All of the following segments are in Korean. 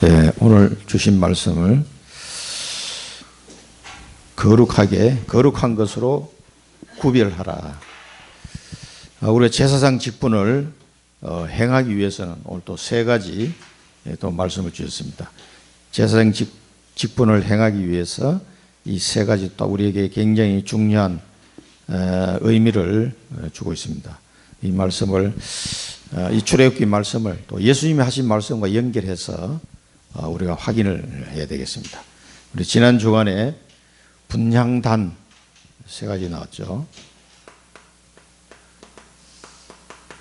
네, 오늘 주신 말씀을 거룩한 것으로 구별하라. 우리가 제사장 직분을 행하기 위해서는 오늘 또 세 가지 또 말씀을 주셨습니다. 제사장 직분을 행하기 위해서 이 세 가지 또 우리에게 굉장히 중요한 의미를 주고 있습니다. 이 말씀을 이 출애굽기 말씀을 또 예수님이 하신 말씀과 연결해서 우리가 확인을 해야 되겠습니다. 우리 지난 주간에 분향단 세 가지 나왔죠.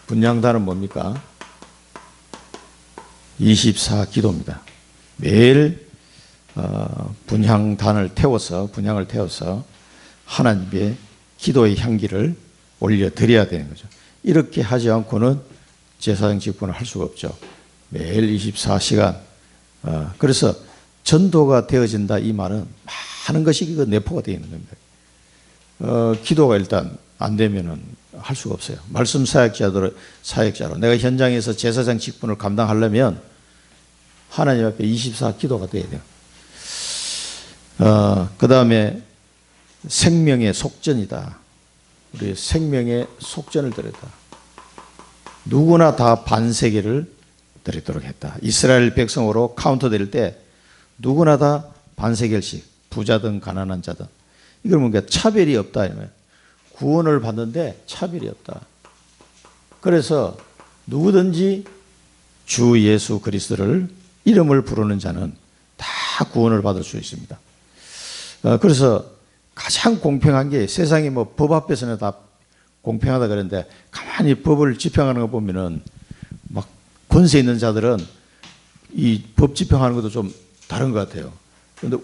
분향단은 뭡니까? 24기도입니다. 매일 분향을 태워서 하나님의 기도의 향기를 올려드려야 되는 거죠. 이렇게 하지 않고는 제사장 직분을 할 수가 없죠. 매일 24시간. 그래서 전도가 되어진다 이 말은 많은 것이 내포가 되어 있는 겁니다. 기도가 일단 안 되면은 할 수가 없어요. 말씀 사역자로 내가 현장에서 제사장 직분을 감당하려면 하나님 앞에 24기도가 돼야 돼요. 그 다음에 생명의 속전이다. 우리 생명의 속전을 드렸다. 누구나 다 반세계를 드리도록 했다. 이스라엘 백성으로 카운터 드릴 때 누구나 다 반세겔씩, 부자든 가난한 자든. 이걸 뭔가 차별이 없다. 구원을 받는데 차별이 없다. 그래서 누구든지 주 예수 그리스도를 이름을 부르는 자는 다 구원을 받을 수 있습니다. 그래서 가장 공평한 게 세상이 뭐 법 앞에서는 다 공평하다 그러는데 가만히 법을 집행하는 거 보면은 막 권세 있는 자들은 이 법 집행하는 것도 좀 다른 것 같아요. 그런데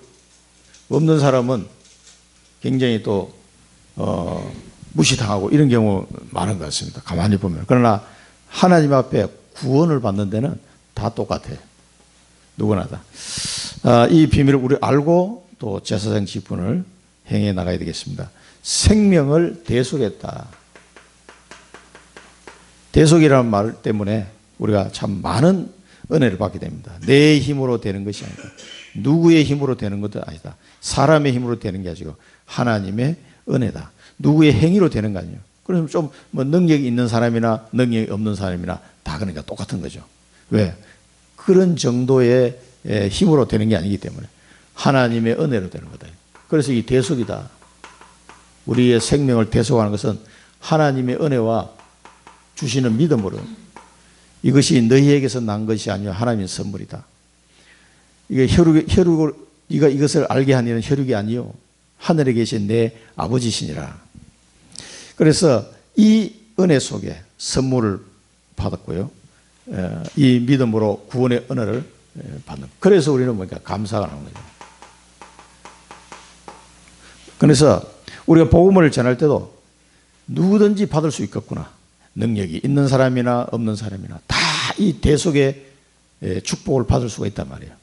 없는 사람은 굉장히 또 무시당하고 이런 경우 많은 것 같습니다. 가만히 보면. 그러나 하나님 앞에 구원을 받는 데는 다 똑같아요. 누구나 다. 이 비밀을 우리 알고 또 제사장 직분을 행해 나가야 되겠습니다. 생명을 대속했다. 대속이라는 말 때문에 우리가 참 많은 은혜를 받게 됩니다. 내 힘으로 되는 것이 아니다. 누구의 힘으로 되는 것도 아니다. 사람의 힘으로 되는 게 아니고 하나님의 은혜다. 누구의 행위로 되는 거 아니에요. 그래서 좀 뭐 능력이 있는 사람이나 능력이 없는 사람이나 다 그러니까 똑같은 거죠. 왜? 그런 정도의 힘으로 되는 게 아니기 때문에 하나님의 은혜로 되는 거다. 그래서 이 대속이다. 우리의 생명을 대속하는 것은 하나님의 은혜와 주시는 믿음으로 이것이 너희에게서 난 것이 아니요 하나님의 선물이다. 이게 네가 이것을 알게 하는 이는 혈육이 아니요 하늘에 계신 내 아버지시니라. 그래서 이 은혜 속에 선물을 받았고요. 이 믿음으로 구원의 은혜를 받는. 그래서 우리는 뭐니까 감사가 나오는 거죠. 그래서 우리가 복음을 전할 때도 누구든지 받을 수 있겠구나. 능력이 있는 사람이나 없는 사람이나 다 이 대속의 축복을 받을 수가 있단 말이에요.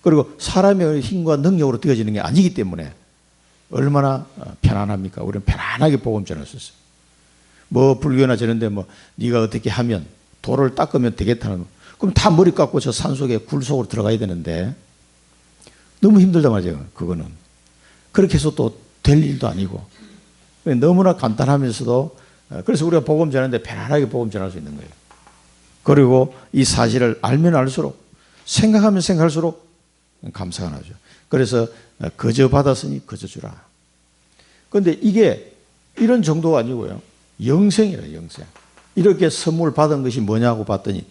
그리고 사람의 힘과 능력으로 되어지는 게 아니기 때문에 얼마나 편안합니까? 우리는 편안하게 복음 전할 수 있어요. 뭐 불교나 저런데 뭐 네가 어떻게 하면 돌을 닦으면 되겠다는, 그럼 다 머리 깎고 저 산속에 굴 속으로 들어가야 되는데 너무 힘들단 말이에요. 그거는 그렇게 해서 또 될 일도 아니고 너무나 간단하면서도, 그래서 우리가 복음 전하는데 편안하게 복음 전할 수 있는 거예요. 그리고 이 사실을 알면 알수록, 생각하면 생각할수록 감사가 나죠. 그래서 거저 받았으니 거저 주라. 그런데 이게 이런 정도가 아니고요. 영생이라, 영생. 이렇게 선물 받은 것이 뭐냐고 봤더니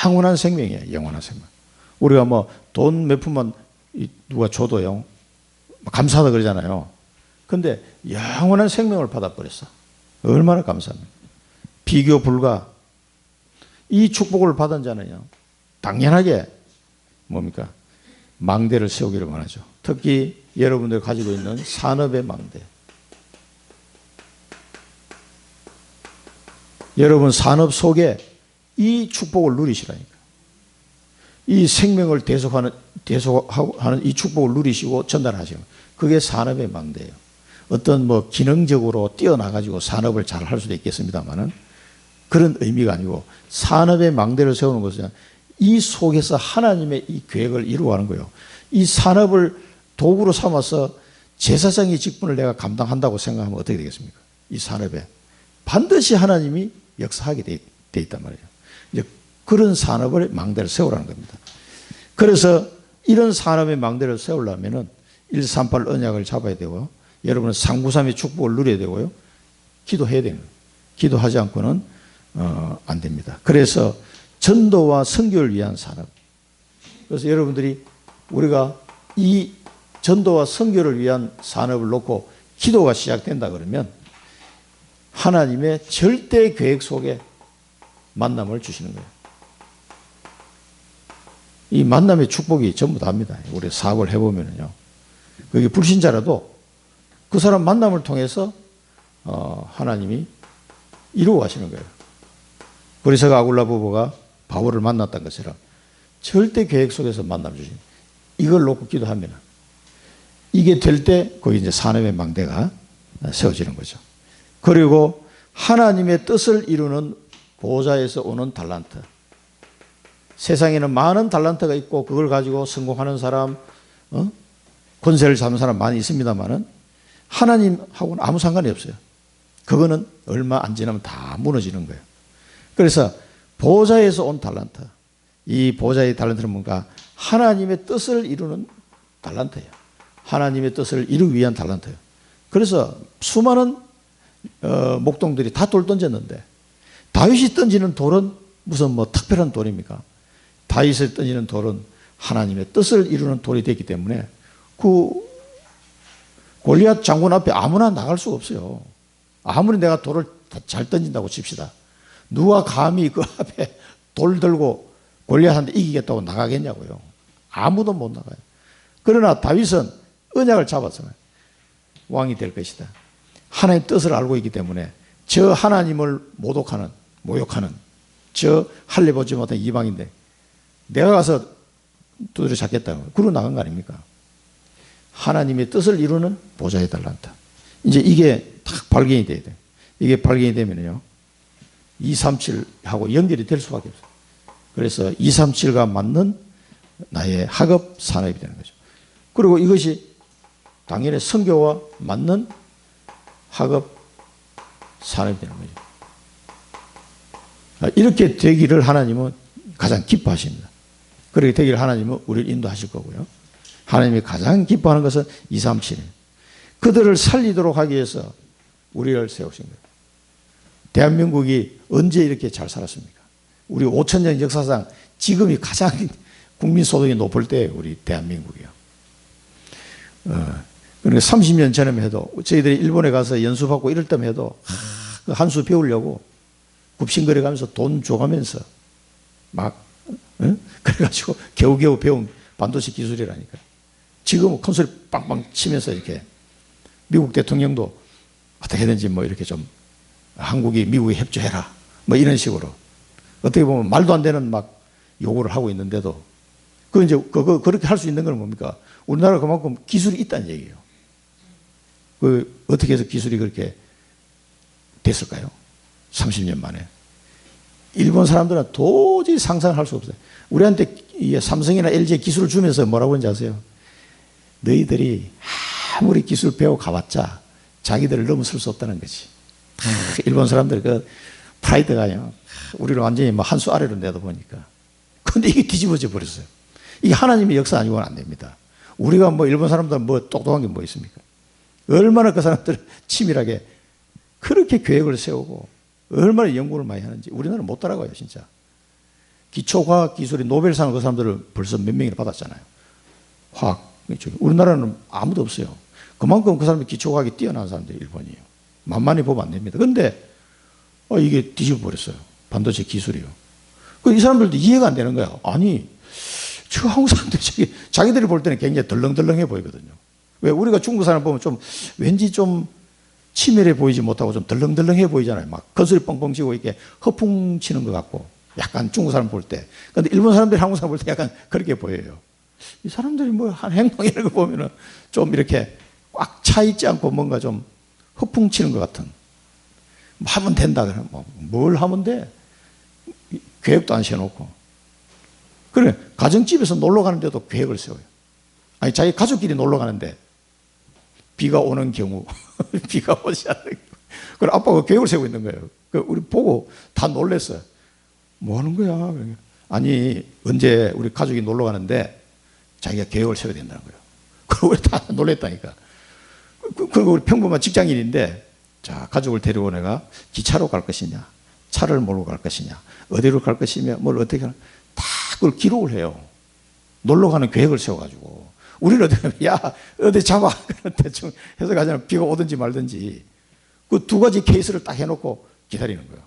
영원한 생명이에요. 영원한 생명. 우리가 뭐 돈 몇 푼만 누가 줘도요, 감사하다 그러잖아요. 근데 영원한 생명을 받아버렸어. 얼마나 감사합니까? 비교 불가. 이 축복을 받은 자는요, 당연하게 뭡니까? 망대를 세우기를 원하죠. 특히 여러분들 가지고 있는 산업의 망대. 여러분 산업 속에 이 축복을 누리시라니까. 이 생명을 대속하는 이 축복을 누리시고 전달하시는, 그게 산업의 망대예요. 어떤 뭐 기능적으로 뛰어나가지고 산업을 잘 할 수도 있겠습니다만은 그런 의미가 아니고, 산업의 망대를 세우는 것은 이 속에서 하나님의 이 계획을 이루어가는 거예요. 이 산업을 도구로 삼아서 제사장의 직분을 내가 감당한다고 생각하면 어떻게 되겠습니까? 이 산업에 반드시 하나님이 역사하게 돼 있단 말이에요. 이제 그런 산업을 망대를 세우라는 겁니다. 그래서 이런 산업의 망대를 세우려면은 138 언약을 잡아야 되고요. 여러분은 상구삼의 축복을 누려야 되고요. 기도해야 되는 거예요. 기도하지 않고는 안 됩니다. 그래서 전도와 선교를 위한 산업. 그래서 여러분들이 우리가 이 전도와 선교를 위한 산업을 놓고 기도가 시작된다 그러면 하나님의 절대 계획 속에 만남을 주시는 거예요. 이 만남의 축복이 전부 다입니다. 우리 사업을 해보면요. 그게 불신자라도 그 사람 만남을 통해서 하나님이 이루어 가시는 거예요. 그리스가 아굴라 부부가 바울을 만났던 것처럼 절대 계획 속에서 만남 주신 이걸 놓고 기도하면 이게 될 때 거기 이제 산업의 망대가 세워지는 거죠. 그리고 하나님의 뜻을 이루는 보좌에서 오는 달란트. 세상에는 많은 달란트가 있고 그걸 가지고 성공하는 사람, 권세를 잡는 사람 많이 있습니다만은 하나님하고는 아무 상관이 없어요. 그거는 얼마 안 지나면 다 무너지는 거예요. 그래서 보좌에서 온 달란트. 이 보좌의 달란트는 뭔가 하나님의 뜻을 이루는 달란트예요. 하나님의 뜻을 이루기 위한 달란트예요. 그래서 수많은 목동들이 다 돌 던졌는데 다윗이 던지는 돌은 무슨 뭐 특별한 돌입니까? 다윗이 던지는 돌은 하나님의 뜻을 이루는 돌이 됐기 때문에 그 골리앗 장군 앞에 아무나 나갈 수가 없어요. 아무리 내가 돌을 잘 던진다고 칩시다. 누가 감히 그 앞에 돌 들고 골리앗한테 이기겠다고 나가겠냐고요. 아무도 못 나가요. 그러나 다윗은 언약을 잡았어요. 왕이 될 것이다. 하나님의 뜻을 알고 있기 때문에 저 하나님을 모욕하는 저 할례 보지 못한 이방인데 내가 가서 두드려 잡겠다고 그러고 나간 거 아닙니까? 하나님의 뜻을 이루는 보좌에 달란다. 이제 이게 딱 발견이 돼야 돼요. 이게 발견이 되면요 237하고 연결이 될 수밖에 없어요. 그래서 237가 맞는 나의 학업 산업이 되는 거죠. 그리고 이것이 당연히 선교와 맞는 학업 산업이 되는 거죠. 이렇게 되기를 하나님은 가장 기뻐하십니다. 그렇게 되기를 하나님은 우리를 인도하실 거고요. 하나님이 가장 기뻐하는 것은 237이에요. 그들을 살리도록 하기 위해서 우리를 세우신 거예요. 대한민국이 언제 이렇게 잘 살았습니까? 우리 5,000년 역사상 지금이 가장 국민소득이 높을 때 우리 대한민국이요. 그러니까 30년 전에 해도 저희들이 일본에 가서 연수받고 이럴 때만 해도 한 수 배우려고 굽신거려 가면서 돈 줘가면서 막 그래가지고 겨우겨우 배운 반도체 기술이라니까. 지금은 큰소리 빵빵 치면서 이렇게 미국 대통령도 어떻게든지 뭐 이렇게 좀 한국이 미국에 협조해라 뭐 이런 식으로 어떻게 보면 말도 안 되는 막 요구를 하고 있는데도 그렇게 할 수 있는 건 뭡니까? 우리나라 그만큼 기술이 있다는 얘기예요. 어떻게 해서 기술이 그렇게 됐을까요? 30년 만에. 일본 사람들은 도저히 상상할 수 없어요. 우리한테 삼성이나 LG의 기술을 주면서 뭐라고 하는지 아세요? 너희들이 아무리 기술 배워 가봤자 자기들을 넘어설 수 없다는 거지. 일본 사람들 그 프라이드가요. 우리를 완전히 뭐 한 수 아래로 내다 보니까. 근데 이게 뒤집어져 버렸어요. 이게 하나님의 역사 아니고는 안 됩니다. 우리가 뭐 일본 사람들 뭐 똑똑한 게 뭐 있습니까? 얼마나 그 사람들 치밀하게 그렇게 계획을 세우고 얼마나 연구를 많이 하는지 우리나라는 못 따라가요, 진짜. 기초과학 기술이 노벨상을 그 사람들은 벌써 몇 명이나 받았잖아요. 화학. 우리나라는 아무도 없어요. 그만큼 그 사람이 기초과학이 뛰어난 사람들이 일본이에요. 만만히 보면 안 됩니다. 그런데 이게 뒤집어 버렸어요. 반도체 기술이요. 이 사람들도 이해가 안 되는 거야. 아니, 저 한국 사람들이 자기들이 볼 때는 굉장히 덜렁덜렁해 보이거든요. 왜 우리가 중국 사람 보면 좀 왠지 좀 치밀해 보이지 못하고 좀 덜렁덜렁해 보이잖아요. 막 건소리 뻥뻥 치고 이렇게 허풍 치는 것 같고 약간 중국 사람 볼 때. 그런데 일본 사람들이 한국 사람 볼 때 약간 그렇게 보여요. 이 사람들이 뭐 한 행동 이런 거 보면은 좀 이렇게 꽉 차 있지 않고 뭔가 좀 허풍 치는 것 같은. 뭐 하면 된다 그러면 뭘 하면 돼? 계획도 안 세워놓고. 그래, 가정집에서 놀러 가는데도 계획을 세워요. 아니, 자기 가족끼리 놀러 가는데 비가 오는 경우, 비가 오지 않는 경우. 그래, 아빠가 계획을 세우고 있는 거예요. 우리 보고 다 놀랬어요. 뭐 하는 거야? 아니, 언제 우리 가족이 놀러 가는데 자기가 계획을 세워야 된다는 거예요. 그리고 우리 다 놀랬다니까. 그리고 우리 평범한 직장인인데, 자, 가족을 데리고 내가 기차로 갈 것이냐, 차를 몰고 갈 것이냐, 어디로 갈 것이며, 뭘 어떻게 하냐, 다 그걸 기록을 해요. 놀러 가는 계획을 세워가지고. 우리는 어떻게 하면, 야, 어디 잡아. 대충 해서 가잖아. 비가 오든지 말든지. 그 두 가지 케이스를 딱 해놓고 기다리는 거예요.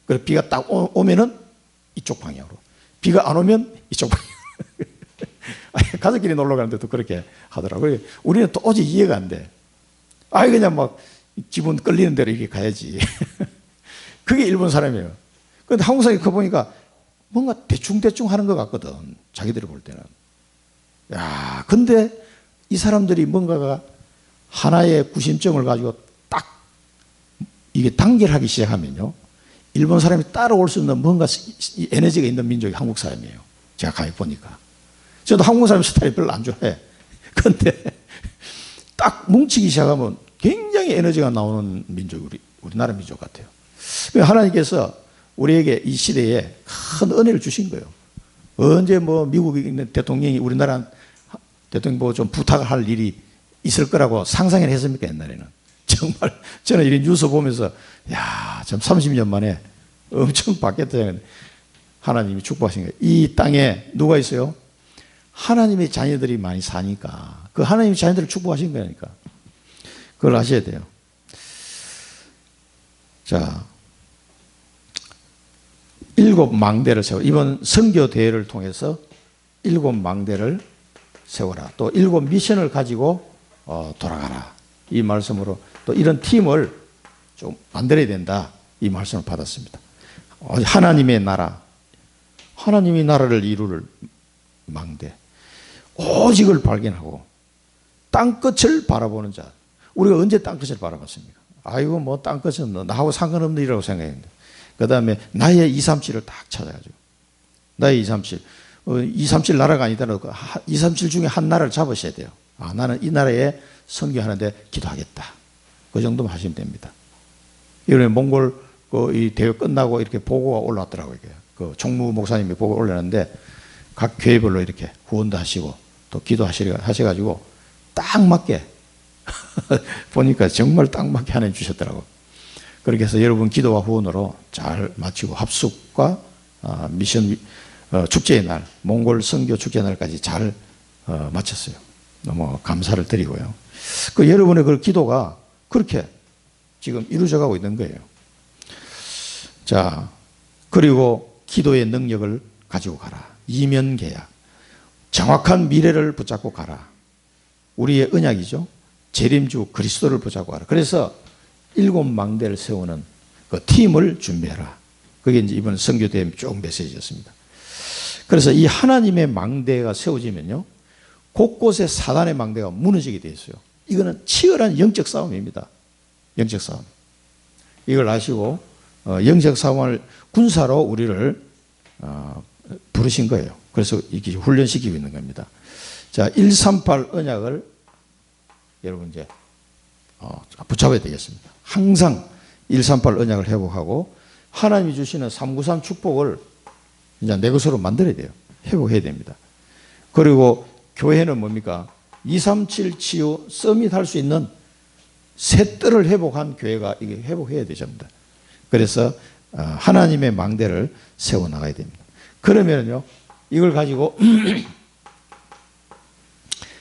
그래서 비가 딱 오면은 이쪽 방향으로. 비가 안 오면 이쪽 방향으로. 가족끼리 놀러 가는데도 그렇게 하더라고요. 우리는 도저히 이해가 안 돼. 아이, 그냥 막 기분 끌리는 대로 이렇게 가야지. 그게 일본 사람이에요. 그런데 한국 사람이 그거 보니까 뭔가 대충대충 하는 것 같거든. 자기들이 볼 때는. 야, 근데 이 사람들이 뭔가가 하나의 구심점을 가지고 딱 이게 단결하기 시작하면요, 일본 사람이 따라올 수 있는 뭔가 에너지가 있는 민족이 한국 사람이에요. 제가 가만히 보니까. 저도 한국 사람 스타일 별로 안 좋아해. 그런데 딱 뭉치기 시작하면 굉장히 에너지가 나오는 민족이 우리나라 민족 같아요. 하나님께서 우리에게 이 시대에 큰 은혜를 주신 거예요. 언제 뭐 미국에 있는 대통령이 우리나라 대통령 보고 좀 부탁을 할 일이 있을 거라고 상상을 했습니까, 옛날에는? 정말 저는 이 뉴스 보면서, 야, 참 30년 만에 엄청 바뀌었다. 하나님이 축복하신 거예요. 이 땅에 누가 있어요? 하나님의 자녀들이 많이 사니까. 그 하나님의 자녀들을 축복하신 거니까. 그걸 아셔야 돼요. 자, 7망대를 세워. 이번 선교 대회를 통해서 7망대를 세워라. 또 7미션을 가지고 돌아가라. 이 말씀으로 또 이런 팀을 좀 만들어야 된다. 이 말씀을 받았습니다. 하나님의 나라, 하나님의 나라를 이루를 망대. 오직을 발견하고 땅끝을 바라보는 자. 우리가 언제 땅끝을 바라봤습니까? 아이고, 뭐 땅끝은 나하고 상관없는 일이라고 생각했는데, 그 다음에 나의 237을 딱 찾아가지고, 나의 237. 237 나라가 아니더라도 237 중에 한 나라를 잡으셔야 돼요. 아, 나는 이 나라에 선교하는데 기도하겠다. 그 정도만 하시면 됩니다. 이번에 몽골 이 대회 끝나고 이렇게 보고가 올라왔더라고요. 그 총무 목사님이 보고 올렸는데, 각 교회별로 이렇게 후원도 하시고 또 기도하셔가지고 딱 맞게 보니까 정말 딱 맞게 하나님 주셨더라고요. 그렇게 해서 여러분 기도와 후원으로 잘 마치고 합숙과 미션 축제의 날, 몽골 선교 축제의 날까지 잘 마쳤어요. 너무 감사를 드리고요. 그 여러분의 그 기도가 그렇게 지금 이루어져 가고 있는 거예요. 자, 그리고 기도의 능력을 가지고 가라. 이면계약. 정확한 미래를 붙잡고 가라. 우리의 언약이죠. 재림주 그리스도를 붙잡고 가라. 그래서 7망대를 세우는 그 팀을 준비해라. 그게 이제 이번 선교대회 쭉 메시지였습니다. 그래서 이 하나님의 망대가 세워지면요, 곳곳에 사단의 망대가 무너지게 되어 있어요. 이거는 치열한 영적 싸움입니다. 영적 싸움. 이걸 아시고 영적 싸움을 군사로 우리를 부르신 거예요. 그래서 이렇게 훈련시키고 있는 겁니다. 자, 138 언약을 여러분 이제 붙잡아야 되겠습니다. 항상 138 언약을 회복하고 하나님이 주시는 393 축복을 이제 내 것으로 만들어야 돼요. 회복해야 됩니다. 그리고 교회는 뭡니까? 237 치유 서밋 할 수 있는 새 뜰을 회복한 교회가 이게 회복해야 되십니다. 그래서 하나님의 망대를 세워 나가야 됩니다. 그러면요, 이걸 가지고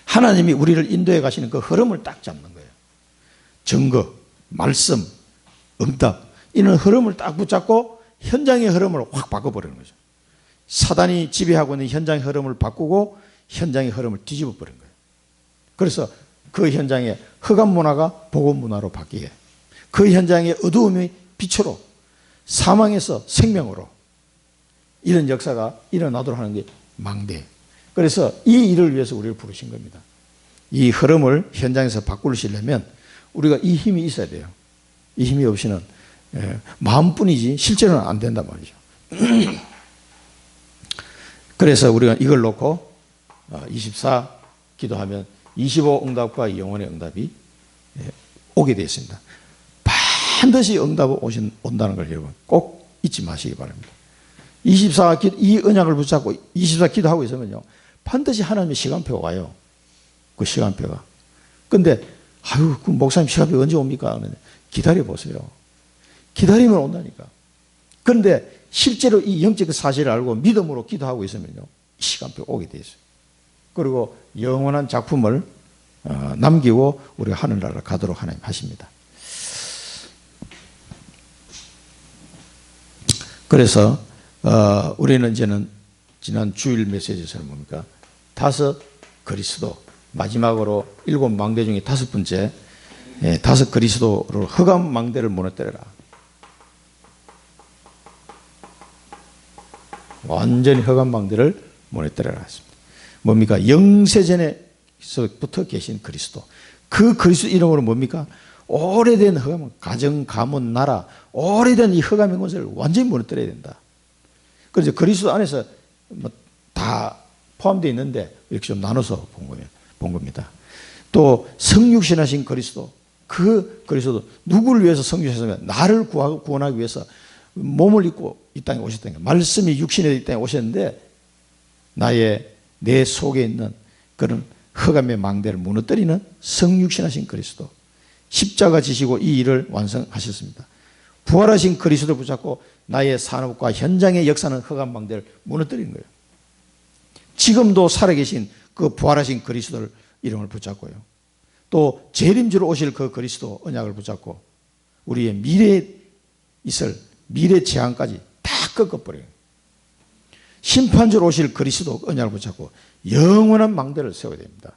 하나님이 우리를 인도해 가시는 그 흐름을 딱 잡는 거예요. 증거, 말씀, 응답, 이런 흐름을 딱 붙잡고 현장의 흐름을 확 바꿔버리는 거죠. 사단이 지배하고 있는 현장의 흐름을 바꾸고 현장의 흐름을 뒤집어 버린 거예요. 그래서 그 현장의 흑암 문화가 복음 문화로 바뀌게, 그 현장의 어두움이 빛으로, 사망에서 생명으로, 이런 역사가 일어나도록 하는 게 망대. 그래서 이 일을 위해서 우리를 부르신 겁니다. 이 흐름을 현장에서 바꾸시려면 우리가 이 힘이 있어야 돼요. 이 힘이 없이는 마음뿐이지 실제로는 안 된단 말이죠. 그래서 우리가 이걸 놓고 24 기도하면 25 응답과 영혼의 응답이 오게 되어 있습니다. 반드시 응답이 온다는 걸 여러분 꼭 잊지 마시기 바랍니다. 24 이 언약을 붙잡고 24 기도하고 있으면요, 반드시 하나님의 시간표가 와요. 그 시간표가. 근데 그 목사님 시간표 언제 옵니까? 기다려 보세요. 기다리면 온다니까. 그런데 실제로 이 영적 사실을 알고 믿음으로 기도하고 있으면요, 시간표 오게 돼 있어요. 그리고 영원한 작품을 남기고 우리가 하늘나라를 가도록 하나님 하십니다. 그래서 우리는 이제는 지난 주일 메시지에서는 뭡니까? 5 그리스도, 마지막으로 7 망대 중에 5번째 5 그리스도로 흑암 망대를 무너뜨려라. 완전히 흑암 망대를 무너뜨려라 했습니다. 뭡니까? 영세전에서부터 계신 그리스도. 그 그리스도 이름으로 뭡니까? 오래된 흑암, 가정, 가문, 나라, 오래된 이 흑암의 권세를 완전히 무너뜨려야 된다. 그래서 그리스도 안에서 다 포함되어 있는데 이렇게 좀 나눠서 본 겁니다. 또 성육신하신 그리스도, 그 그리스도 누구를 위해서 성육신하셨냐면 나를 구원하기 위해서 몸을 입고 이 땅에 오셨다는 거예요. 말씀이 육신에 이 땅에 오셨는데 내 속에 있는 그런 흑암의 망대를 무너뜨리는 성육신하신 그리스도, 십자가 지시고 이 일을 완성하셨습니다. 부활하신 그리스도를 붙잡고 나의 산업과 현장의 역사는 흑암 망대를 무너뜨리는 거예요. 지금도 살아계신 그 부활하신 그리스도를 이름을 붙잡고요. 또 재림주로 오실 그 그리스도 언약을 붙잡고 우리의 미래에 있을 미래 재앙까지 다 꺾어버려요. 심판주로 오실 그리스도 언약을 붙잡고 영원한 망대를 세워야 됩니다.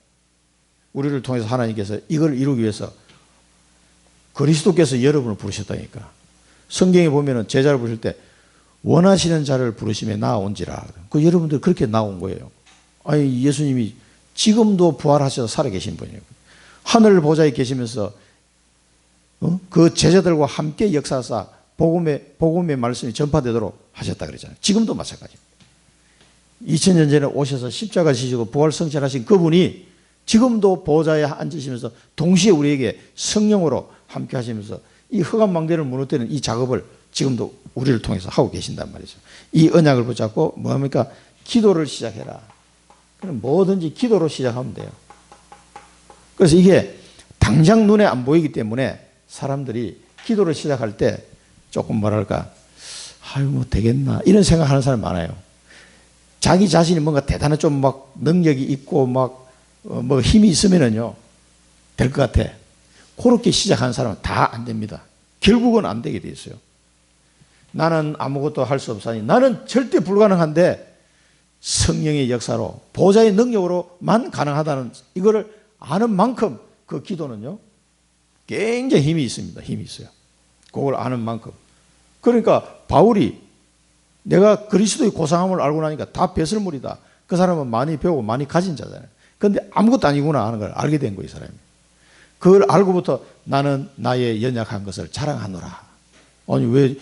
우리를 통해서 하나님께서 이걸 이루기 위해서 그리스도께서 여러분을 부르셨다니까. 성경에 보면은 제자를 부르실 때 원하시는 자를 부르심에 나아온지라. 그 여러분들 그렇게 나온 거예요. 아니 예수님이 지금도 부활하셔서 살아계신 분이에요. 하늘 보좌에 계시면서 그 제자들과 함께 역사하사 복음의 말씀이 전파되도록 하셨다 그랬잖아요. 지금도 마찬가지입니다. 2000년 전에 오셔서 십자가 지시고 부활 성천하신 그분이 지금도 보좌에 앉으시면서 동시에 우리에게 성령으로 함께 하시면서 이 흑암 망대를 무너뜨리는 이 작업을 지금도 우리를 통해서 하고 계신단 말이죠. 이 언약을 붙잡고 뭐합니까? 기도를 시작해라. 그럼 뭐든지 기도로 시작하면 돼요. 그래서 이게 당장 눈에 안 보이기 때문에 사람들이 기도를 시작할 때 조금 뭐랄까, 아유 뭐 되겠나 이런 생각하는 사람 많아요. 자기 자신이 뭔가 대단한 좀 막 능력이 있고 막 뭐 힘이 있으면은요 될 것 같아. 그렇게 시작하는 사람은 다 안 됩니다. 결국은 안 되게 돼 있어요. 나는 아무것도 할 수 없사니 나는 절대 불가능한데 성령의 역사로 보좌의 능력으로만 가능하다는 이거를 아는 만큼 그 기도는요 굉장히 힘이 있습니다. 힘이 있어요. 그걸 아는 만큼. 그러니까 바울이 내가 그리스도의 고상함을 알고 나니까 다 배설물이다. 그 사람은 많이 배우고 많이 가진 자잖아요. 그런데 아무것도 아니구나 하는 걸 알게 된 거예요. 이 사람이. 그걸 알고부터 나는 나의 연약한 것을 자랑하노라. 아니 왜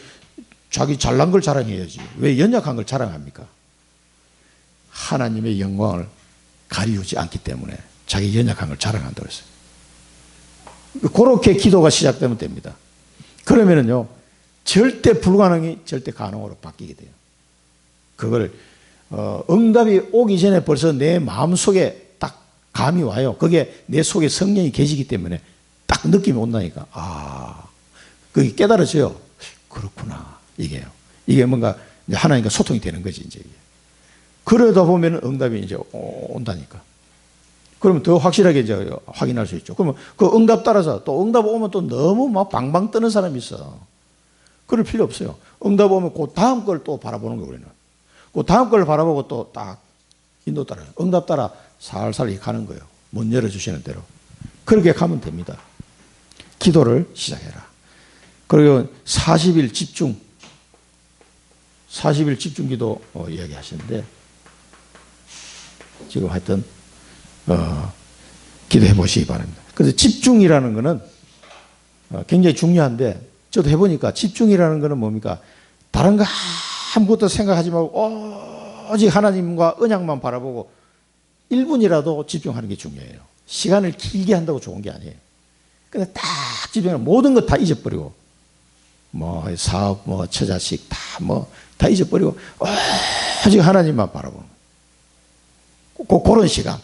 자기 잘난 걸 자랑해야지. 왜 연약한 걸 자랑합니까? 하나님의 영광을 가리우지 않기 때문에 자기 연약한 걸 자랑한다고 했어요. 그렇게 기도가 시작되면 됩니다. 그러면은요 절대 불가능이 절대 가능으로 바뀌게 돼요. 그걸 응답이 오기 전에 벌써 내 마음속에 딱 감이 와요. 그게 내 속에 성령이 계시기 때문에 딱 느낌이 온다니까. 아, 그게 깨달아져요. 그렇구나. 이게요. 이게 뭔가 이제 하나님과 소통이 되는 거지 이제. 그러다 보면 응답이 이제 온다니까. 그러면 더 확실하게 이제 확인할 수 있죠. 그러면 그 응답 따라서 또 응답 오면 또 너무 막 방방 뜨는 사람이 있어. 그럴 필요 없어요. 응답 오면 그 다음 걸 또 바라보는 거예요, 우리는. 그 다음 걸 바라보고 또 딱 인도 따라요. 응답 따라 살살 이렇게 가는 거예요. 문 열어주시는 대로. 그렇게 가면 됩니다. 기도를 시작해라. 그리고 40일 집중. 40일 집중 기도 이야기하시는데 지금 하여튼 기도해 보시기 바랍니다. 그래서 집중이라는 거는 굉장히 중요한데 저도 해보니까 집중이라는 거는 뭡니까? 다른 거 아무것도 생각하지 말고 오직 하나님과 언약만 바라보고 1분이라도 집중하는 게 중요해요. 시간을 길게 한다고 좋은 게 아니에요. 근데 딱 집중하면 모든 것 다 잊어버리고, 뭐 사업, 뭐 처자식 다 잊어버리고 오직 하나님만 바라보는 거예요. 그런 시간.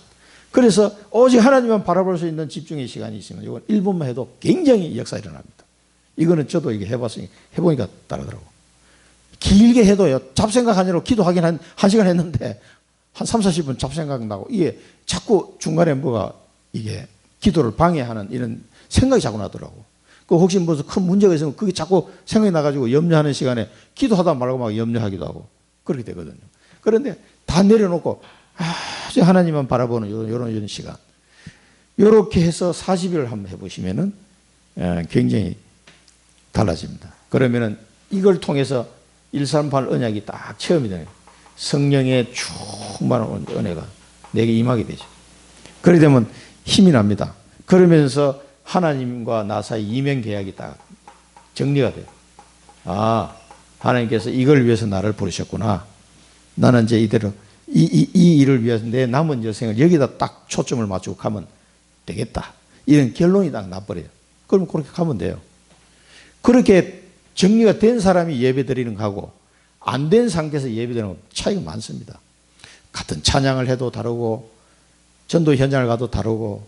그래서 오직 하나님만 바라볼 수 있는 집중의 시간이 있으면 이건 1분만 해도 굉장히 역사가 일어납니다. 이거는 저도 이게 해보니까 다르더라고. 길게 해도요, 잡생각하느라고 기도하긴 한 시간 했는데, 한 3, 40분 잡생각 나고, 이게 자꾸 중간에 뭐가 이게 기도를 방해하는 이런 생각이 자꾸 나더라고. 그 혹시 무슨 큰 문제가 있으면 그게 자꾸 생각이 나가지고 염려하는 시간에 기도하다 말고 막 염려하기도 하고, 그렇게 되거든요. 그런데 다 내려놓고, 아주 하나님만 바라보는 이런 시간. 이렇게 해서 40일을 한번 해보시면은 굉장히 달라집니다. 그러면은 이걸 통해서 138 언약이 딱 체험이 되는 거예요. 성령의 충만한 은혜가 내게 임하게 되죠. 그렇게 되면 힘이 납니다. 그러면서 하나님과 나 사이 이면 계약이 딱 정리가 돼요. 아, 하나님께서 이걸 위해서 나를 부르셨구나. 나는 이제 이대로 이 일을 위해서 내 남은 여생을 여기다 딱 초점을 맞추고 가면 되겠다. 이런 결론이 딱 나버려요. 그럼 그렇게 가면 돼요. 그렇게 정리가 된 사람이 예배 드리는 거하고 안 된 상태에서 예배 드리는 거 차이가 많습니다. 같은 찬양을 해도 다르고 전도 현장을 가도 다르고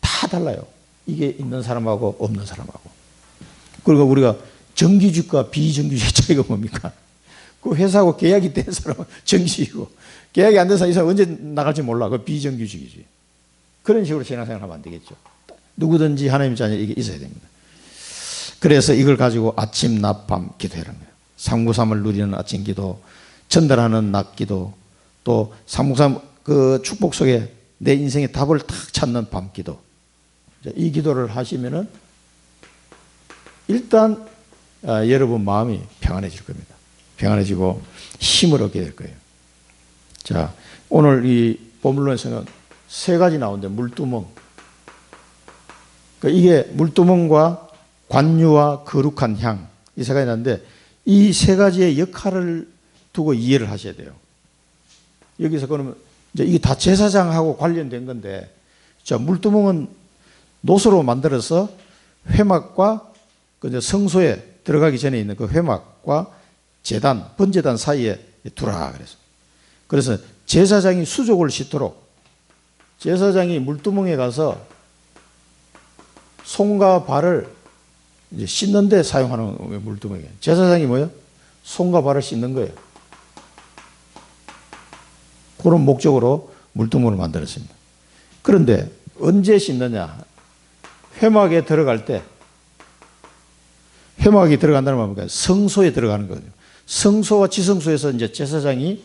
다 달라요. 이게 있는 사람하고 없는 사람하고. 그리고 우리가 정규직과 비정규직 차이가 뭡니까? 그 회사하고 계약이 된 사람은 정규직이고 계약이 안 된 사람 이 사람 언제 나갈지 몰라. 그 비정규직이지. 그런 식으로 신앙생활 하면 안 되겠죠. 누구든지 하나님 자녀 이게 있어야 됩니다. 그래서 이걸 가지고 아침, 낮, 밤 기도해라는 거예요. 393을 누리는 아침 기도, 전달하는 낮 기도, 또 393 그 축복 속에 내 인생의 답을 탁 찾는 밤 기도. 이 기도를 하시면은 일단 여러분 마음이 평안해질 겁니다. 평안해지고 힘을 얻게 될 거예요. 자, 오늘 이 본문론에서는 세 가지 나오는데 물두멍. 그러니까 이게 물두멍과 관유와 거룩한 향, 이 세 가지 나는데 이 세 가지의 역할을 두고 이해를 하셔야 돼요. 여기서 그러면 이제 이게 다 제사장하고 관련된 건데, 자, 물두멍은 노소로 만들어서 회막과 그 성소에 들어가기 전에 있는 그 회막과 제단, 번제단 사이에 두라 그래서. 그래서 제사장이 수족을 씻도록 제사장이 물두멍에 가서 손과 발을 이제 씻는 데 사용하는 물두멍이에요. 제사장이 뭐예요? 손과 발을 씻는 거예요. 그런 목적으로 물두멍을 만들었습니다. 그런데 언제 씻느냐? 회막에 들어갈 때, 회막에 들어간다는 말은 뭐예요? 성소에 들어가는 거죠. 성소와 지성소에서 이제 제사장이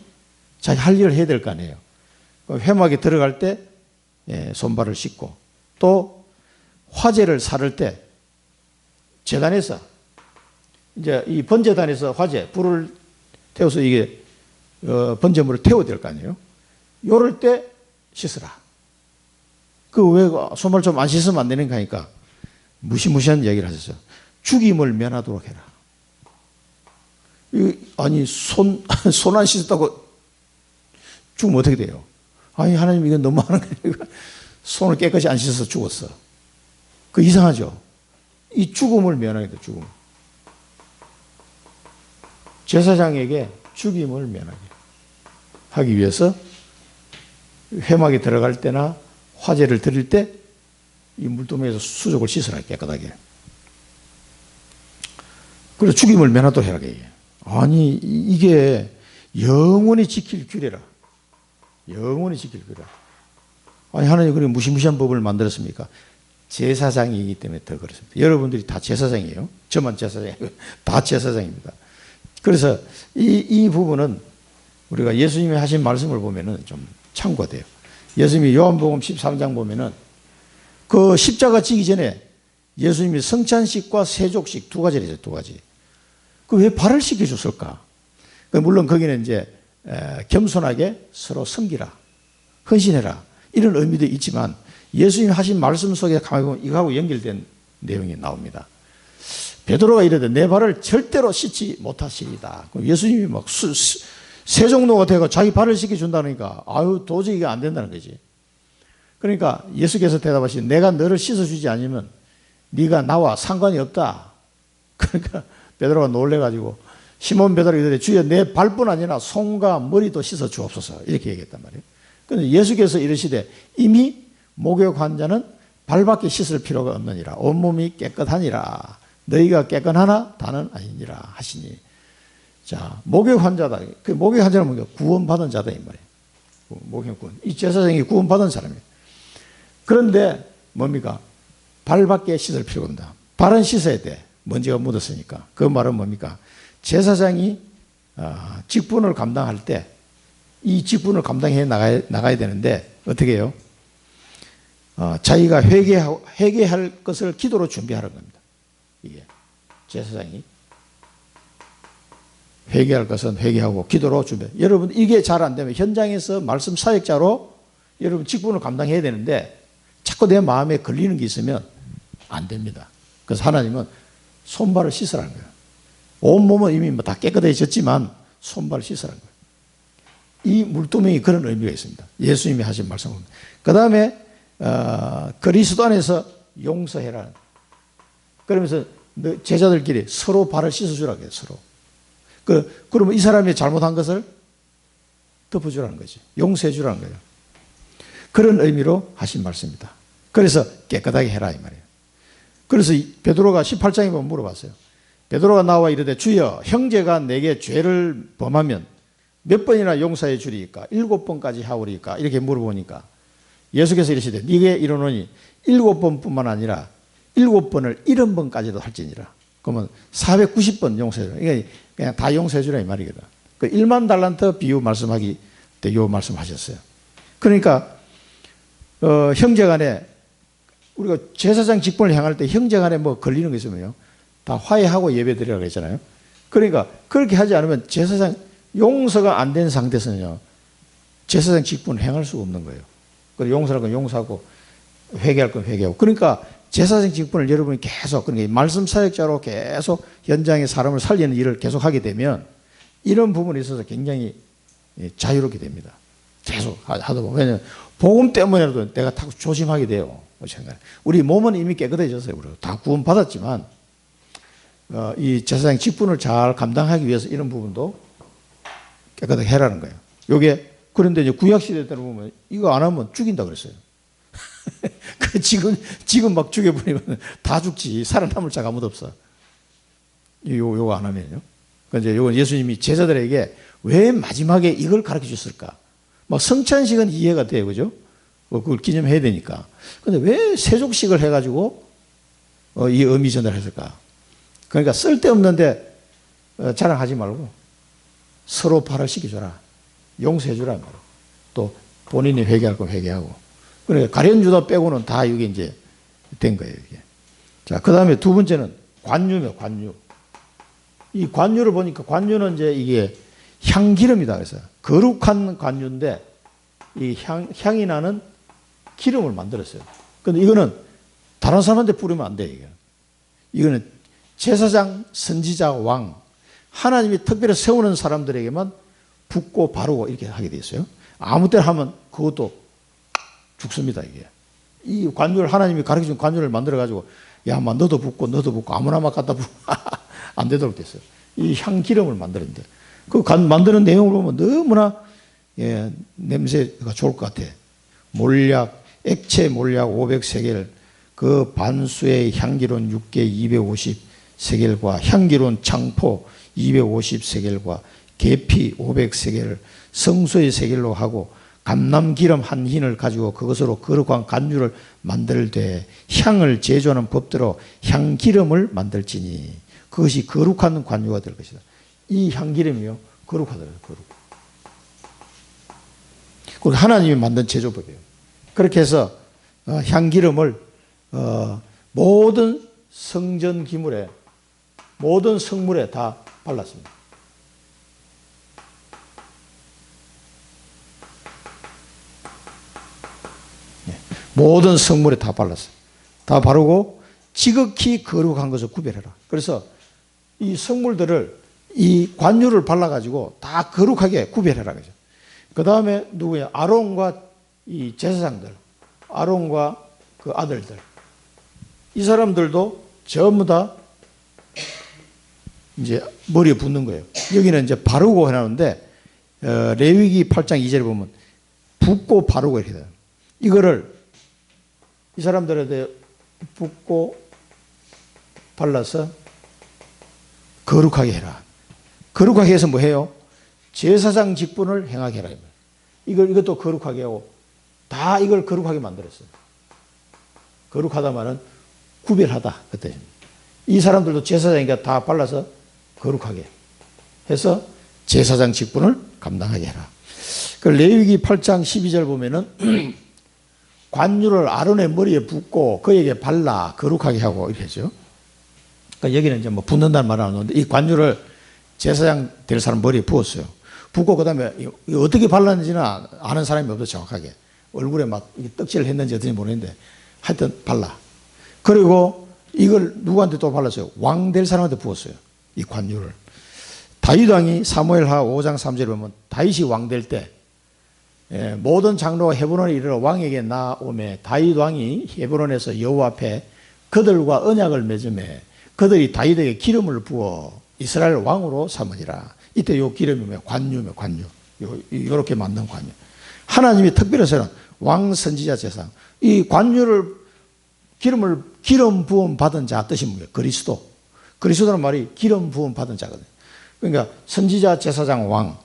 자기 할 일을 해야 될 거 아니에요. 회막에 들어갈 때 손발을 씻고, 또 화제를 사를 때 제단에서 이제 이 번제단에서 화제 불을 태워서 이게 번제물을 태워야 될 거 아니에요. 요럴 때 씻으라. 그 왜 손발 좀 안 씻으면 안 되는 거니까 무시무시한 얘기를 하셨어요. 죽임을 면하도록 해라. 아니 손 안 씻었다고 죽으면 어떻게 돼요? 아니 하나님 이건 너무 하는 거예요. 손을 깨끗이 안 씻어서 죽었어. 그 이상하죠. 이 죽음을 면하게 돼. 죽음. 제사장에게 죽임을 면하게 하기 위해서 회막에 들어갈 때나 화제를 드릴 때 이 물두멍에서 수족을 씻으라 깨끗하게. 그래서 죽임을 면하도록 해라. 아니 이게 영원히 지킬 규례라. 영원히 지킬 규례라. 아니 하나님 그렇게 무시무시한 법을 만들었습니까? 제사장이기 때문에 더 그렇습니다. 여러분들이 다 제사장이에요. 저만 제사장이 아니고 다 제사장입니다. 그래서 이 부분은 우리가 예수님이 하신 말씀을 보면은 좀 참고가 돼요. 예수님이 요한복음 13장 보면은 그 십자가 지기 전에 예수님이 성찬식과 세족식 두 가지를 했어요. 두 가지. 그 왜 발을 씻겨줬을까? 물론 거기는 이제 겸손하게 서로 섬기라, 헌신해라 이런 의미도 있지만 예수님이 하신 말씀 속에 가만히 보면 이거하고 연결된 내용이 나옵니다. 베드로가 이르되 내 발을 절대로 씻지 못하시리다. 예수님이 막 세종로가 되고 자기 발을 씻겨준다니까 아유 도저히 이게 안 된다는 거지. 그러니까 예수께서 대답하시니 내가 너를 씻어주지 않으면 네가 나와 상관이 없다. 그러니까 베드로가 놀래가지고 시몬 베드로가 이르되 주여 내 발뿐 아니라 손과 머리도 씻어 주옵소서 이렇게 얘기했단 말이에요. 그런데 예수께서 이르시되 이미 목욕 환자는 발밖에 씻을 필요가 없느니라 온몸이 깨끗하니라 너희가 깨끗하나 다는 아니니라 하시니. 자, 목욕 환자다. 그 목욕 환자는 뭐냐? 구원받은 자다 이 말이에요. 목욕군. 이 제사장이 구원받은 사람이에요. 그런데 뭡니까? 발밖에 씻을 필요가 없다. 발은 씻어야 돼. 먼지가 묻었으니까. 그 말은 뭡니까? 제사장이 직분을 감당할 때 이 직분을 감당해 나가야 되는데 어떻게 해요? 자기가 회개할 것을 기도로 준비하는 겁니다. 이게 제사장이 회개할 것은 회개하고 기도로 준비. 여러분 이게 잘 안 되면 현장에서 말씀 사역자로 여러분 직분을 감당해야 되는데 자꾸 내 마음에 걸리는 게 있으면 안 됩니다. 그래서 하나님은 손발을 씻으라는 거예요. 온몸은 이미 다 깨끗해졌지만 손발을 씻으라는 거예요. 이 물두멍이 그런 의미가 있습니다. 예수님이 하신 말씀입니다. 그 다음에 그리스도 안에서 용서해라. 그러면서 제자들끼리 서로 발을 씻어주라고 해요. 서로. 그러면 이 사람이 잘못한 것을 덮어주라는 거지. 용서해주라는 거예요. 그런 의미로 하신 말씀입니다. 그래서 깨끗하게 해라 이 말이에요. 그래서 베드로가 18장에 보면 물어봤어요. 베드로가 나와 이르되 주여 형제가 내게 죄를 범하면 몇 번이나 용서해 주리이까? 7번까지 하오리이까? 이렇게 물어보니까 예수께서 이르시되 네게 이르노니 7번뿐만 아니라 7번을 70번까지도 할지니라. 그러면 490번 용서해 주라. 이게 그냥 다 용서해 주라 이 말이거든. 그 1만 달란트 비유 말씀하기 때 요 말씀하셨어요. 그러니까 형제간에 우리가 제사장 직분을 향할 때 형제간에 뭐 걸리는 게 있으면요 다 화해하고 예배드리라고 했잖아요. 그러니까 그렇게 하지 않으면 제사장 용서가 안 된 상태에서는요 제사장 직분을 행할 수가 없는 거예요. 그리고 용서할 건 용서하고 회개할 건 회개하고. 그러니까 제사장 직분을 여러분이 계속 그러니까 말씀 사역자로 계속 현장에 사람을 살리는 일을 계속 하게 되면 이런 부분에 있어서 굉장히 자유롭게 됩니다. 계속 하다 보면. 왜냐하면 복음 때문에라도 내가 다 조심하게 돼요. 우리 몸은 이미 깨끗해졌어요. 우리가 다 구원받았지만 이 제사장 직분을 잘 감당하기 위해서 이런 부분도 깨끗하게 해라는 거예요. 요게 그런데 이제 구약시대 때는 보면 이거 안 하면 죽인다 그랬어요. 지금 막 죽여버리면 다 죽지. 살아남을 자가 아무도 없어. 요거 안 하면요. 이제 요건 예수님이 제자들에게 왜 마지막에 이걸 가르쳐 줬을까? 막 성찬식은 이해가 돼요. 그죠? 그걸 기념해야 되니까. 근데 왜 세족식을 해가지고 이 의미 전달을 했을까? 그러니까 쓸데없는데 자랑하지 말고 서로 발을 씻겨줘라. 용서해주라. 또 본인이 회개할 건 회개하고. 그러니까 가룟유다 빼고는 다 이게 이제 된 거예요. 이게. 자, 그 다음에 두 번째는 관유며 관유. 이 관유를 보니까 관유는 이제 이게 향기름이다. 그래서 거룩한 관유인데 이 향이 나는 기름을 만들었어요. 근데 이거는 다른 사람한테 뿌리면 안 돼, 이게. 이거는 제사장, 선지자, 왕, 하나님이 특별히 세우는 사람들에게만 붓고 바르고 이렇게 하게 돼 있어요. 아무 때나 하면 그것도 죽습니다, 이게. 이 관유를 하나님이 가르쳐 준 관유를 만들어 가지고 야, 막 너도 붓고 아무나 막 갖다 붓고 안 되도록 됐어요. 이 향기름을 만드는데 그 만드는 내용을 보면 너무나 냄새가 좋을 것 같아. 몰약, 액체 몰약 500세겔, 그 반수의 향기로운 육개 250세겔과 향기로운 창포 250세겔과 계피 500세겔을 성소의 세겔로 하고 감람기름 한 흰을 가지고 그것으로 거룩한 관유를 만들되 향을 제조하는 법대로 향기름을 만들지니 그것이 거룩한 관유가 될 것이다. 이 향기름이요 거룩하더라고요. 거룩. 그리고 하나님이 만든 제조법이에요. 그렇게 해서 향기름을 모든 성전 기물에 모든 성물에 다 발랐습니다. 모든 성물에 다 발랐어요. 다 바르고 지극히 거룩한 것을 구별해라. 그래서 이 성물들을 이 관유를 발라가지고 다 거룩하게 구별해라 그죠. 그 다음에 누구야? 아론과 이 제사장들, 아론과 그 아들들, 이 사람들도 전부 다 이제 머리에 붓는 거예요. 여기는 이제 바르고 해놨는데 레위기 8장 2절에 보면 붓고 바르고 이렇게 돼요. 이거를 이 사람들한테 붓고 발라서 거룩하게 해라. 거룩하게 해서 뭐 해요? 제사장 직분을 행하게 해라. 이것도 거룩하게 하고 다 이걸 거룩하게 만들었어요. 거룩하다 말은 구별하다. 그때 이 사람들도 제사장이니까 다 발라서 거룩하게 해서 제사장 직분을 감당하게 해라. 그 레위기 8장 12절 보면은 관유를 아론의 머리에 붓고 그에게 발라 거룩하게 하고 이렇게 하죠. 그러니까 여기는 이제 뭐 붓는다는 말은 안 하는데 이 관유를 제사장 될 사람 머리에 부었어요. 붓고 그다음에 어떻게 발랐는지는 아는 사람이 없어 정확하게. 얼굴에 막 떡칠을 했는지 어떤지 모르겠는데 하여튼 발라. 그리고 이걸 누구한테 또 발랐어요? 왕 될 사람한테 부었어요. 이 관유를. 다윗 왕이 사무엘하 5장 3절에 보면 다윗이 왕 될 때 모든 장로가 헤브론에 이르러 왕에게 나오매 다윗 왕이 헤브론에서 여호와 앞에 그들과 언약을 맺음에 그들이 다윗에게 기름을 부어 이스라엘 왕으로 삼으니라. 이때 요 기름이 관유며 관유. 요렇게 만든 관유. 하나님이 특별해서는 왕 선지자 제사장. 이 관유를 기름 부음 받은 자 뜻이 뭐예요? 그리스도. 그리스도라는 말이 기름 부음 받은 자거든요. 그러니까 선지자, 제사장, 왕,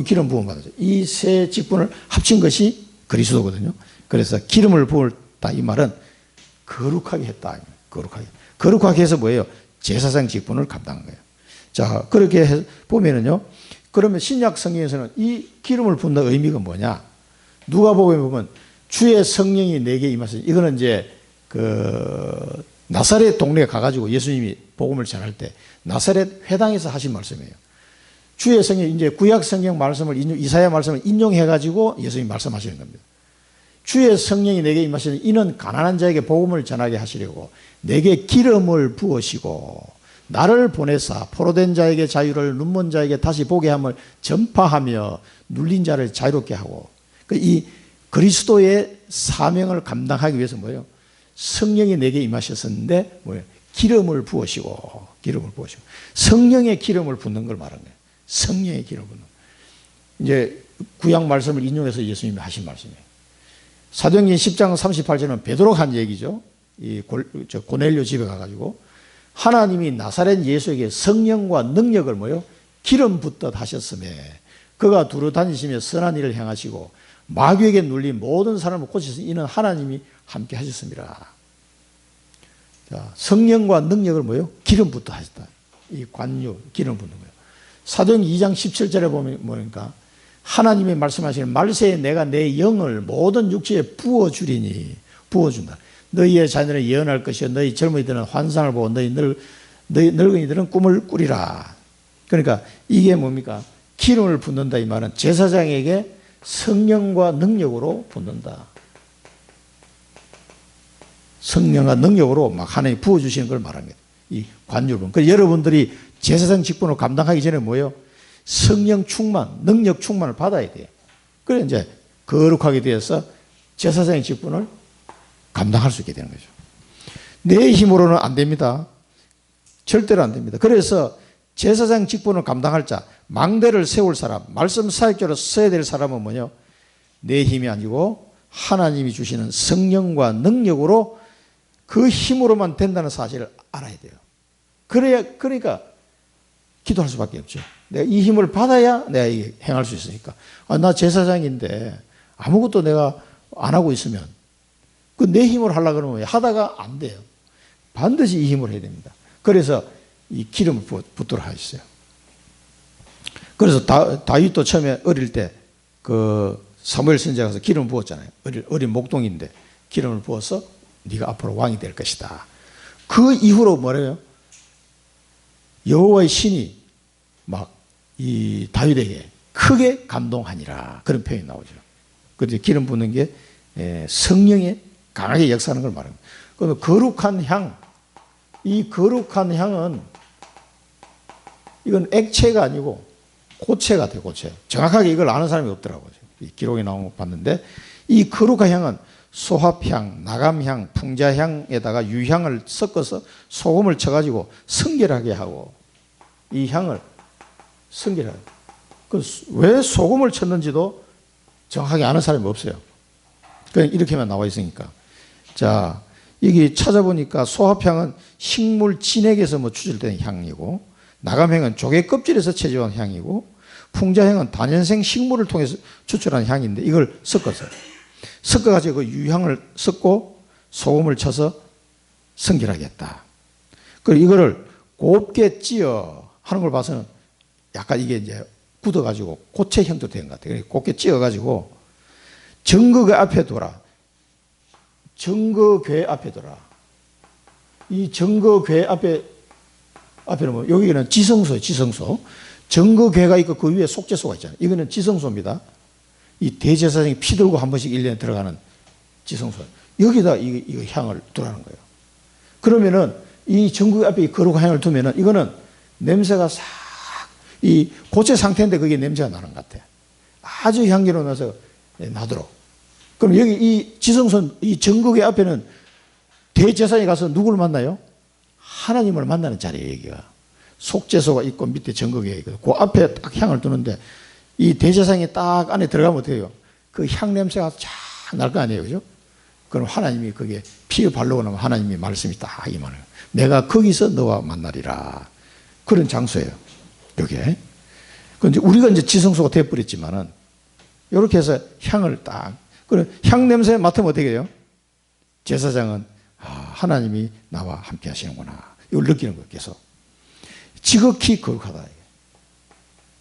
기름 부음 받은 자. 이 세 직분을 합친 것이 그리스도거든요. 그래서 기름을 부었다 이 말은 거룩하게 했다. 거룩하게. 거룩하게 해서 뭐예요? 제사장 직분을 감당한 거예요. 자, 그렇게 보면은요. 그러면 신약 성경에서는 이 기름을 붓는 의미가 뭐냐? 누가복음에 보면 주의 성령이 내게 임하소서. 이거는 이제 그 나사렛 동네에 가가지고 예수님이 복음을 전할 때 나사렛 회당에서 하신 말씀이에요. 주의 성령, 이제 구약 성경 말씀을 이사야 말씀을 인용해가지고 예수님이 말씀하시는 겁니다. 주의 성령이 내게 임하시니 이는 가난한 자에게 복음을 전하게 하시려고 내게 기름을 부으시고 나를 보내사 포로된 자에게 자유를 눈먼 자에게 다시 보게 함을 전파하며 눌린 자를 자유롭게 하고 이 그리스도의 사명을 감당하기 위해서 뭐예요? 성령이 내게 임하셨었는데 뭐예요? 기름을 부으시고 성령의 기름을 붓는 걸 말하는 거예요. 성령의 기름을 붓는. 이제 구약 말씀을 인용해서 예수님이 하신 말씀이에요. 사도행전 10장 38절은 베드로가 한 얘기죠. 이 고넬료 집에 가가지고 하나님이 나사렛 예수에게 성령과 능력을 뭐요? 기름 붓듯 하셨음에 그가 두루 다니시며 선한 일을 행하시고 마귀에게 눌린 모든 사람을 고치셔서 이는 하나님이 함께 하셨습니다. 자, 성령과 능력을 뭐요? 기름 붓듯 하셨다. 이 관유, 기름 붓는 거예요. 사도행전 2장 17절에 보면 뭐니까 하나님이 말씀하시는 말세에 내가 내 영을 모든 육체에 부어주리니 부어준다. 너희의 자녀는 예언할 것이요 너희 젊은이들은 환상을 보고 너희 늙은이들은 꿈을 꾸리라. 그러니까 이게 뭡니까? 기름을 붓는다 이 말은 제사장에게 성령과 능력으로 붓는다. 성령과 능력으로 막 하나님이 부어주시는 걸 말합니다. 이 관유분. 그래서 여러분들이 제사장 직분을 감당하기 전에 뭐예요? 성령 충만, 능력 충만을 받아야 돼요. 그래 이제 거룩하게 되어서 제사장의 직분을 감당할 수 있게 되는 거죠. 내 힘으로는 안 됩니다. 절대로 안 됩니다. 그래서 제사장 직분을 감당할 자, 망대를 세울 사람, 말씀 사역자로 써야 될 사람은 뭐냐? 내 힘이 아니고 하나님이 주시는 성령과 능력으로 그 힘으로만 된다는 사실을 알아야 돼요. 그러니까 기도할 수밖에 없죠. 내가 이 힘을 받아야 내가 이게 행할 수 있으니까. 나 제사장인데 아무것도 내가 안 하고 있으면 그 내 힘으로 하려고 그러면 하다가 안 돼요. 반드시 이 힘으로 해야 됩니다. 그래서 이 기름을 붓도록 하셨어요. 그래서 다윗도 처음에 어릴 때 그 사무엘 선지자 가서 기름을 부었잖아요. 어린 목동인데 기름을 부어서 네가 앞으로 왕이 될 것이다. 그 이후로 뭐래요? 여호와의 신이 막 이 다윗에게 크게 감동하니라 그런 표현이 나오죠. 그래서 기름 붓는 게 성령의 강하게 역사하는 걸 말합니다. 그러면 거룩한 향, 이 거룩한 향은 이건 액체가 아니고 고체 같아요, 고체. 정확하게 이걸 아는 사람이 없더라고요. 이 기록에 나온 거 봤는데, 이 거룩한 향은 소합향, 나감향, 풍자향에다가 유향을 섞어서 소금을 쳐가지고 성결하게 하고, 이 향을 성결하게. 왜 소금을 쳤는지도 정확하게 아는 사람이 없어요. 그냥 이렇게만 나와 있으니까. 자, 여기 찾아보니까 소합향은 식물 진액에서 뭐 추출된 향이고, 나감향은 조개 껍질에서 채취한 향이고, 풍자향은 단연생 식물을 통해서 추출한 향인데, 이걸 섞어가지고 그 유향을 섞고 소금을 쳐서 성결하게 했다. 그리고 이거를 곱게 찧어 하는 걸 봐서는 약간 이게 이제 굳어가지고 고체 형태로 된 것 같아요. 곱게 찧어가지고 정거궤 앞에 둬라. 정거궤 앞에 둬라. 이 정거궤 앞에는 뭐, 여기는 지성소예요, 지성소. 정거궤가 있고 그 위에 속죄소가 있잖아요. 이거는 지성소입니다. 이 대제사장이 피 들고 한 번씩 1년에 들어가는 지성소. 여기다 이거 향을 두라는 거예요. 그러면은 이 정거궤 앞에 이 거룩한 향을 두면은 이거는 냄새가 싹, 이 고체 상태인데 그게 냄새가 나는 것 같아. 아주 향기로워서 나도록. 그럼 여기 이 지성소, 이 정거궤 앞에는 대제사장이 가서 누구를 만나요? 하나님을 만나는 자리예요, 여기가. 속죄소가 있고 밑에 정거궤가 있거든. 그 앞에 딱 향을 두는데 이 대제사장이 딱 안에 들어가면 어떻게 해요? 그 향 냄새가 쫙 날 거 아니에요, 그죠? 그럼 하나님이 거기에 피를 바르고 나면 하나님이 말씀이 딱 임하는 거예요. 내가 거기서 너와 만나리라. 그런 장소예요, 여기에. 그런데 우리가 이제 지성소가 되어버렸지만은 이렇게 해서 향을 딱, 그럼 향 냄새 맡으면 어떻게 해요? 제사장은 하나님이 나와 함께 하시는구나. 이걸 느끼는 거예요, 계속. 지극히 거룩하다.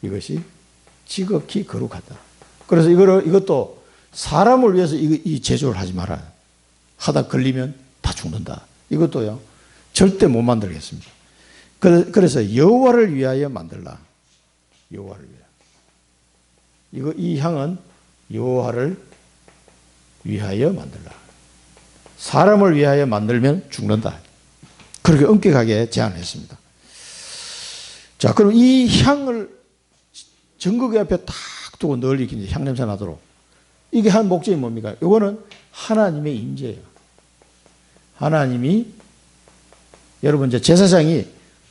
이것이 지극히 거룩하다. 그래서 이것도 사람을 위해서 이 제조를 하지 말아요. 하다 걸리면 다 죽는다. 이것도요, 절대 못 만들겠습니다. 그래서 여호와를 위하여 만들라. 여호와를 위하여. 이 향은 여호와를 위하여 만들라. 사람을 위하여 만들면 죽는다. 그렇게 엄격하게 제안을 했습니다. 자, 그럼 이 향을 정거궤 앞에 딱 두고 늘 이렇게 향냄새 나도록. 이게 한 목적이 뭡니까? 이거는 하나님의 임재예요. 하나님이, 여러분 이제 제사장이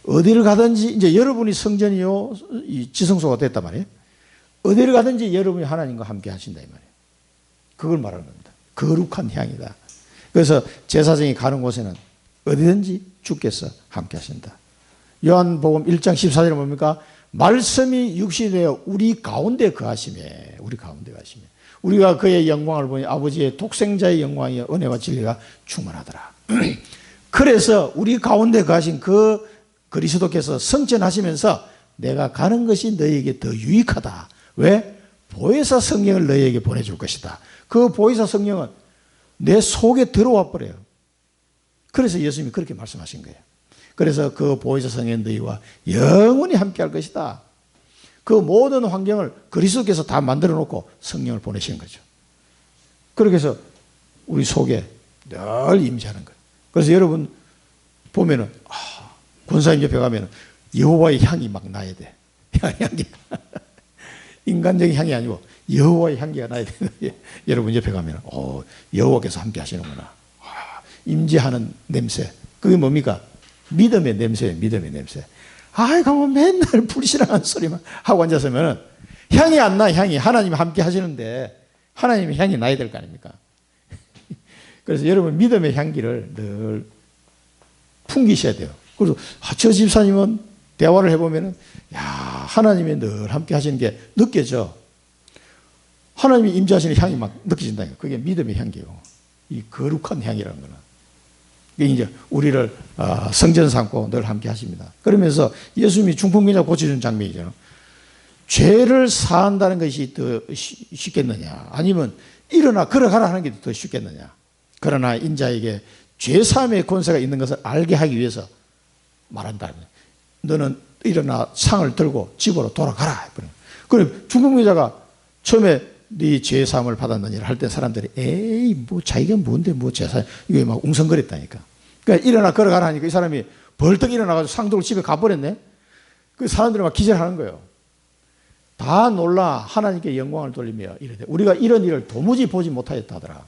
어디를 가든지, 이제 여러분이 성전이요, 이 지성소가 됐단 말이에요. 어디를 가든지 여러분이 하나님과 함께 하신다 이 말이에요. 그걸 말하는 겁니다. 거룩한 향이다. 그래서 제사장이 가는 곳에는 어디든지 주께서 함께 하신다. 요한복음 1장 14절에 뭡니까? 말씀이 육신이 되어 우리 가운데 거하시매. 우리 가운데 거하시매. 우리가 그의 영광을 보니 아버지의 독생자의 영광이 은혜와 진리가 충만하더라. 그래서 우리 가운데 거하신 그 그리스도께서 성전하시면서 내가 가는 것이 너희에게 더 유익하다. 왜? 보혜사 성령을 너희에게 보내줄 것이다. 그 보혜사 성령은 내 속에 들어와 버려요. 그래서 예수님이 그렇게 말씀하신 거예요. 그래서 그 보혜사 성령 너희와 영원히 함께 할 것이다. 그 모든 환경을 그리스도께서 다 만들어 놓고 성령을 보내시는 거죠. 그렇게 해서 우리 속에 늘 임재하는 거예요. 그래서 여러분 보면은 권사님 옆에 가면은 여호와의 향이 막 나야 돼. 향기. 인간적인 향이 아니고 여호와의 향기가 나야 돼. 여러분 옆에 가면은 여호와께서 함께 하시는구나. 임재하는 냄새. 그게 뭡니까? 믿음의 냄새예요. 믿음의 냄새. 가면 맨날 불신앙한 소리만 하고 앉았으면 향이 안 나. 향이. 하나님이 함께 하시는데 하나님의 향이 나야 될 거 아닙니까? 그래서 여러분 믿음의 향기를 늘 풍기셔야 돼요. 그래서 저 집사님은 대화를 해보면 하나님이 늘 함께 하시는 게 느껴져. 하나님이 임재하시는 향이 막 느껴진다니까. 그게 믿음의 향기예요. 이 거룩한 향이라는 거는. 이게 이제 우리를 성전 삼고 늘 함께 하십니다. 그러면서 예수님이 중풍병자 고쳐준 장면이잖아요. 죄를 사한다는 것이 더 쉽겠느냐? 아니면 일어나 걸어가라 하는 게 더 쉽겠느냐? 그러나 인자에게 죄사함의 권세가 있는 것을 알게 하기 위해서 말한다. 너는 일어나 상을 들고 집으로 돌아가라. 그럼 중풍병자가 처음에 네 죄사함을 받았느니라 할 때 사람들이 에이 뭐 자기가 뭔데 뭐 죄사 이게 막 웅성거렸다니까. 그러니까 일어나 걸어가라 하니까 이 사람이 벌떡 일어나가지고 상 들고 집에 가버렸네. 그 사람들이 막 기절하는 거예요. 다 놀라 하나님께 영광을 돌리며 이르되 우리가 이런 일을 도무지 보지 못하였다 하더라.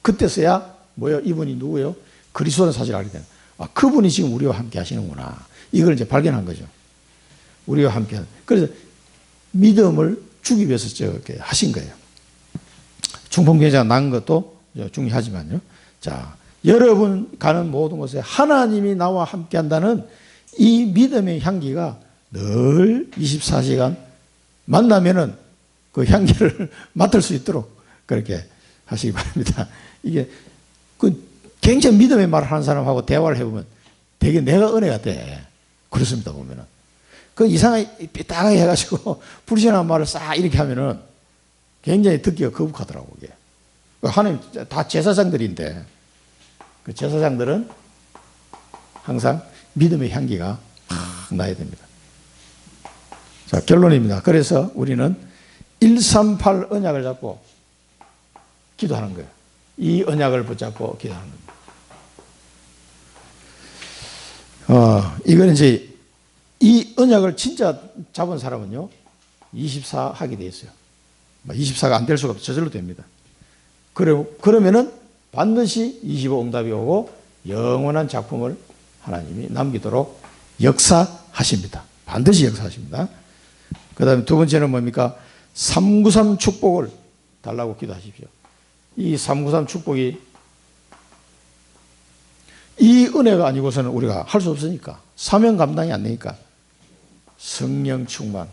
그때서야 뭐요? 이분이 누구예요? 그리스도라는 사실을 알게 되는. 아, 그분이 지금 우리와 함께 하시는구나. 이걸 이제 발견한 거죠. 우리와 함께 하는. 그래서 믿음을 주기 위해서 저렇게 하신 거예요. 중풍병자가 난 것도 중요하지만요. 자, 여러분 가는 모든 곳에 하나님이 나와 함께 한다는 이 믿음의 향기가 늘 24시간 만나면은 그 향기를 맡을 수 있도록 그렇게 하시기 바랍니다. 이게 그 굉장히 믿음의 말을 하는 사람하고 대화를 해보면 되게 내가 은혜가 돼. 그렇습니다, 보면은. 그 이상하게 삐딱하게 해가지고 불신한 말을 싹 이렇게 하면은 굉장히 듣기가 거북하더라고, 이게. 하나님 다 제사장들인데 그 제사장들은 항상 믿음의 향기가 팍 나야 됩니다. 자, 결론입니다. 그래서 우리는 138 언약을 잡고 기도하는 거예요. 이 언약을 붙잡고 기도하는 겁니다. 이건 이제 이 언약을 진짜 잡은 사람은요, 24 하게 돼 있어요. 24가 안 될 수가 없어요. 저절로 됩니다. 그러면은 반드시 25 응답이 오고 영원한 작품을 하나님이 남기도록 역사하십니다. 반드시 역사하십니다. 그 다음에 두 번째는 뭡니까? 393 축복을 달라고 기도하십시오. 이 393 축복이 이 은혜가 아니고서는 우리가 할 수 없으니까, 사명 감당이 안 되니까 성령 충만,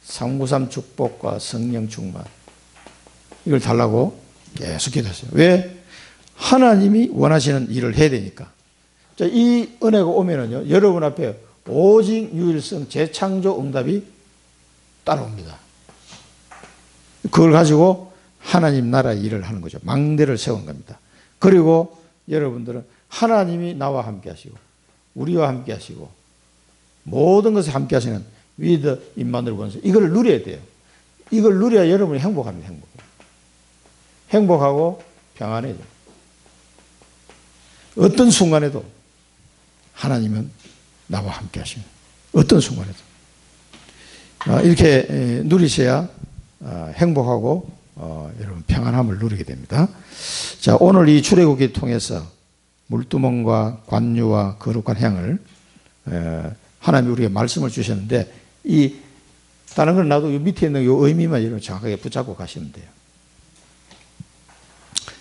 393 축복과 성령 충만, 이걸 달라고 계속 기도했어요. 왜? 하나님이 원하시는 일을 해야 되니까. 자, 이 은혜가 오면은요, 여러분 앞에 오직 유일성 재창조 응답이 따라옵니다. 그걸 가지고 하나님 나라 일을 하는 거죠. 망대를 세운 겁니다. 그리고 여러분들은 하나님이 나와 함께 하시고 우리와 함께 하시고 모든 것에 함께 하시는 with 임마누엘 권세, 이걸 누려야 돼요. 이걸 누려야 여러분이 행복합니다. 행복하고 평안해져. 어떤 순간에도 하나님은 나와 함께 하시는, 어떤 순간에도 이렇게 누리셔야 행복하고 여러분 평안함을 누리게 됩니다. 자, 오늘 이 출애굽기를 통해서 물두멍과 관유와 거룩한 향을 하나님이 우리에게 말씀을 주셨는데, 이 다른 건 나도 이 밑에 있는 이 의미만 여러분 정확하게 붙잡고 가시면 돼요.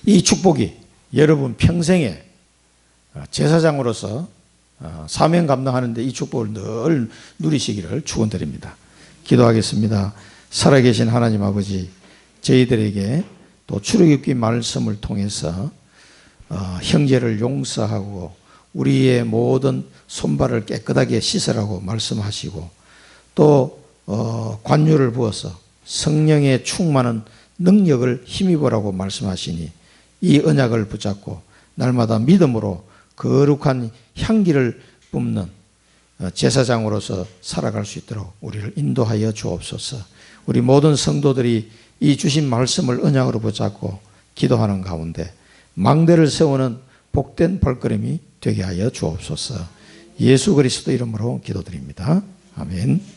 이 축복이 여러분 평생에 제사장으로서 사명 감당하는데 이 축복을 늘 누리시기를 축원드립니다. 기도하겠습니다. 살아계신 하나님 아버지, 저희들에게 또 출애굽기 말씀을 통해서 형제를 용서하고 우리의 모든 손발을 깨끗하게 씻으라고 말씀하시고, 또 관유를 부어서 성령의 충만한 능력을 힘입으라고 말씀하시니 이 언약을 붙잡고 날마다 믿음으로 거룩한 향기를 뿜는 제사장으로서 살아갈 수 있도록 우리를 인도하여 주옵소서. 우리 모든 성도들이 이 주신 말씀을 언약으로 붙잡고 기도하는 가운데 망대를 세우는 복된 발걸음이 되게 하여 주옵소서. 예수 그리스도 이름으로 기도드립니다. 아멘.